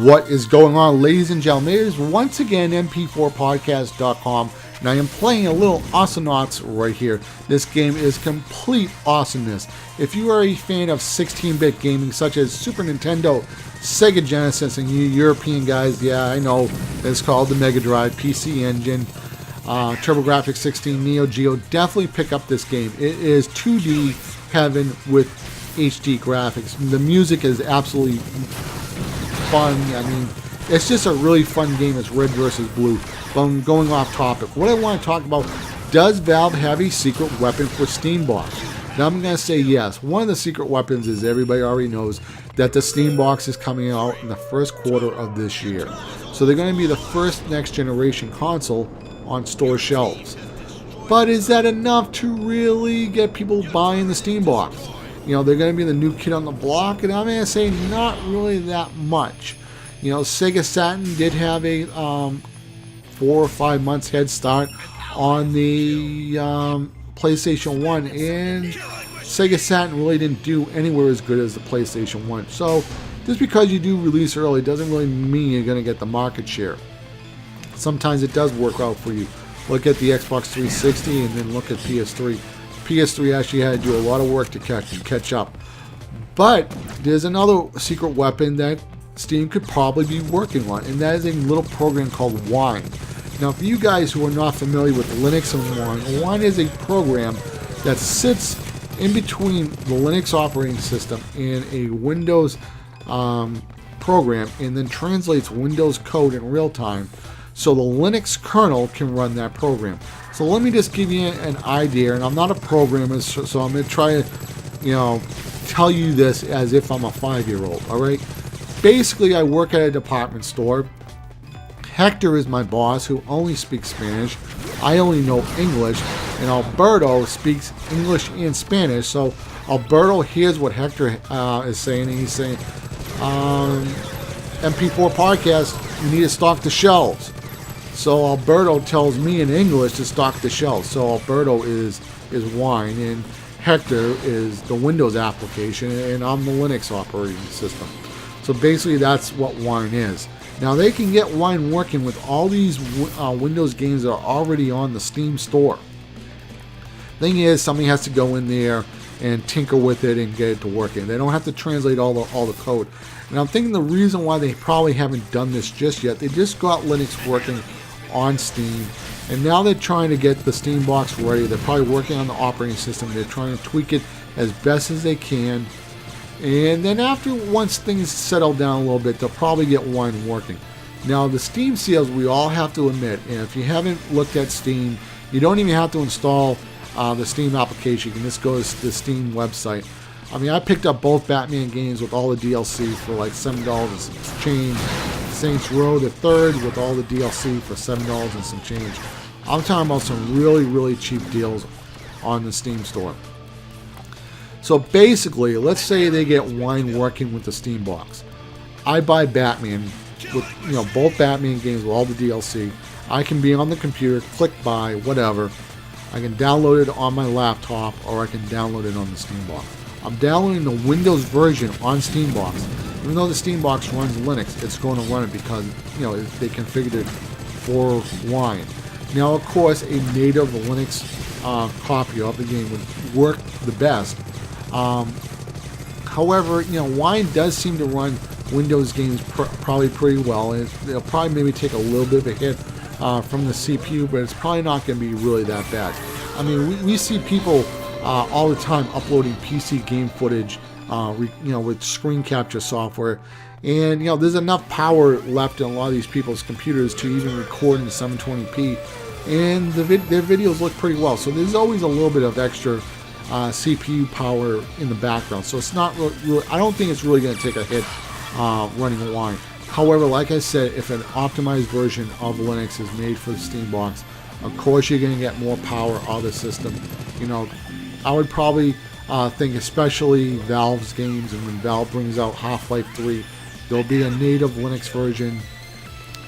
What is going on, ladies and gentlemen? It is once again mp4podcast.com, and I am playing a little Awesomenauts right here. This game is complete awesomeness. If you are a fan of 16-bit gaming such as Super Nintendo, Sega Genesis, and you European guys, yeah, I know, it's called the Mega Drive, PC Engine, TurboGrafx 16, Neo Geo, definitely pick up this game. It is 2D heaven with HD graphics. The music is absolutely fun. I mean, it's just a really fun game. It's red versus blue. But I'm going off topic. What I want to talk about, does Valve have a secret weapon for Steambox? Now I'm going to say yes. One of the secret weapons is, everybody already knows that the Steambox is coming out in the first quarter of this year. So they're going to be the first next generation console on store shelves. But is that enough to really get people buying the Steambox? You know, they're going to be the new kid on the block, and I'm going to say not really that much. You know, Sega Saturn did have a 4 or 5 months head start on the PlayStation 1, and Sega Saturn really didn't do anywhere as good as the PlayStation 1. So, just because you do release early doesn't really mean you're going to get the market share. Sometimes it does work out for you. Look at the Xbox 360 and then look at PS3. PS3 actually had to do a lot of work to catch up. But there's another secret weapon that Steam could probably be working on, and that is a little program called Wine. Now, for you guys who are not familiar with Linux and Wine, Wine is a program that sits in between the Linux operating system and a Windows program, and then translates Windows code in real time, so the Linux kernel can run that program. So let me just give you an idea, and I'm not a programmer, so I'm going to try to, tell you this as if I'm a 5-year-old, all right? Basically, I work at a department store. Hector is my boss, who only speaks Spanish. I only know English, and Alberto speaks English and Spanish. So Alberto hears what Hector is saying, and he's saying, MP4 podcast, you need to stock the shelves. So Alberto tells me in English to stock the shelves. So Alberto is Wine, and Hector is the Windows application, and I'm the Linux operating system. So basically that's what Wine is. Now they can get Wine working with all these Windows games that are already on the Steam store. Thing is, somebody has to go in there and tinker with it and get it to work. And they don't have to translate all the code. And I'm thinking the reason why they probably haven't done this just yet, they just got Linux working on Steam, and now they're trying to get the Steambox ready. They're probably working on the operating system. They're trying to tweak it as best as they can, and then once things settle down a little bit, they'll probably get Wine working. Now the Steam sales, we all have to admit, and if you haven't looked at Steam, you don't even have to install the Steam application. You can just go to the Steam website. I mean, I picked up both Batman games with all the DLC for like $7 and some change. Saints Row the Third with all the DLC for $7 and some change. I'm talking about some really, really cheap deals on the Steam store. So basically, let's say they get Wine working with the Steambox. I buy Batman with both Batman games with all the DLC. I can be on the computer, click buy, whatever. I can download it on my laptop, or I can download it on the Steambox. I'm downloading the Windows version on Steambox. Even though the Steambox runs Linux, it's going to run it because they configured it for Wine. Now, of course, a native Linux copy of the game would work the best. However, Wine does seem to run Windows games probably pretty well, and it'll probably maybe take a little bit of a hit from the CPU, but it's probably not going to be really that bad. I mean, we see people all the time uploading PC game footage, with screen capture software, and there's enough power left in a lot of these people's computers to even record in 720p, and their videos look pretty well. So there's always a little bit of extra CPU power in the background. So it's not really, I don't think it's really going to take a hit running Wine. However, like I said, if an optimized version of Linux is made for the Steambox, of course you're going to get more power out of the system. I would probably think, especially Valve's games, and when Valve brings out Half-Life 3, there'll be a native Linux version,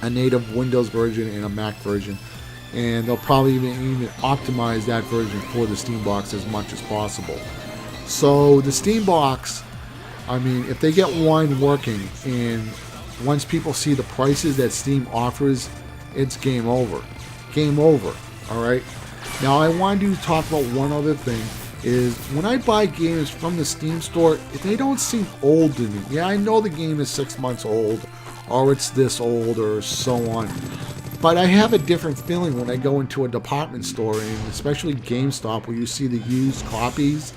a native Windows version, and a Mac version, and they'll probably even optimize that version for the Steambox as much as possible. So the Steambox, I mean, if they get Wine working and once people see the prices that Steam offers, it's game over. Game over. All right. Now I wanted to talk about one other thing. Is when I buy games from the Steam store, they don't seem old to me. Yeah, I know the game is 6 months old, or it's this old, or so on. But I have a different feeling when I go into a department store, and especially GameStop, where you see the used copies.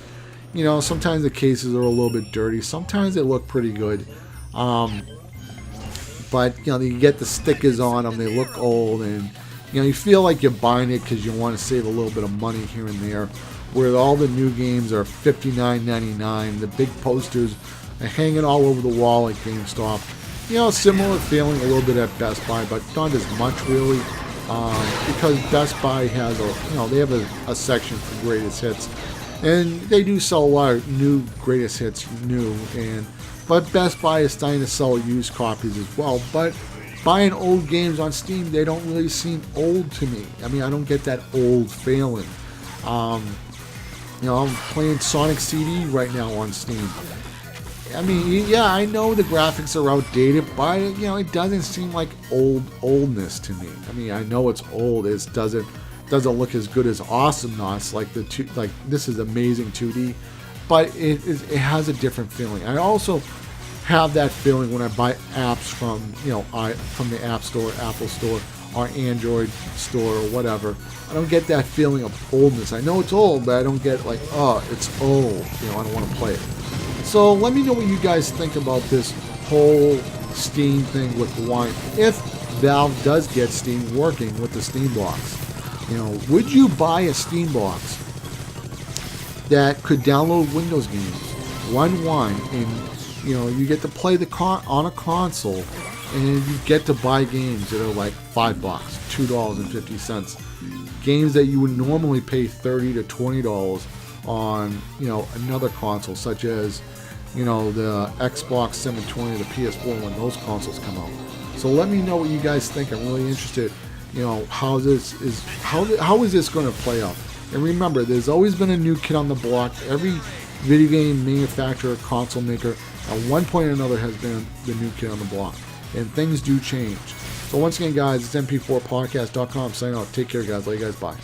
You know, sometimes the cases are a little bit dirty. Sometimes they look pretty good. But, you know, you get the stickers on them. They look old, and, you know, you feel like you're buying it because you want to save a little bit of money here and there. Where all the new games are $59.99. The big posters are hanging all over the wall at GameStop. You know, similar feeling a little bit at Best Buy, but not as much really, because Best Buy has they have a section for greatest hits, and they do sell a lot of new greatest hits, but Best Buy is starting to sell used copies as well. But buying old games on Steam, they don't really seem old to me. I mean, I don't get that old feeling. You know, I'm playing Sonic CD right now on Steam. I mean, yeah, I know the graphics are outdated, but, you know, it doesn't seem like oldness to me. I mean, I know it's old. It doesn't look as good as Awesomenauts, like this is amazing 2D, but it has a different feeling. I also have that feeling when I buy apps from from the App Store, Apple Store, or Android store or whatever. I don't get that feeling of oldness. I know it's old, but I don't get like, oh, it's old. You know, I don't want to play it. So let me know what you guys think about this whole Steam thing with Wine. If Valve does get Steam working with the Steam box, you know, would you buy a Steam box that could download Windows games, run Wine, and you know, you get to play on a console, and you get to buy games that are like $5, $2.50. Games that you would normally pay $30 to $20 on, you know, another console, such as, you know, the Xbox 720 or the PS4 when those consoles come out. So let me know what you guys think. I'm really interested, you know, how is this going to play out? And remember, there's always been a new kid on the block. Every video game manufacturer, console maker, at one point or another has been the new kid on the block. And things do change. So once again, guys, it's mp4podcast.com. Sign out. Take care, guys. Love you guys. Bye.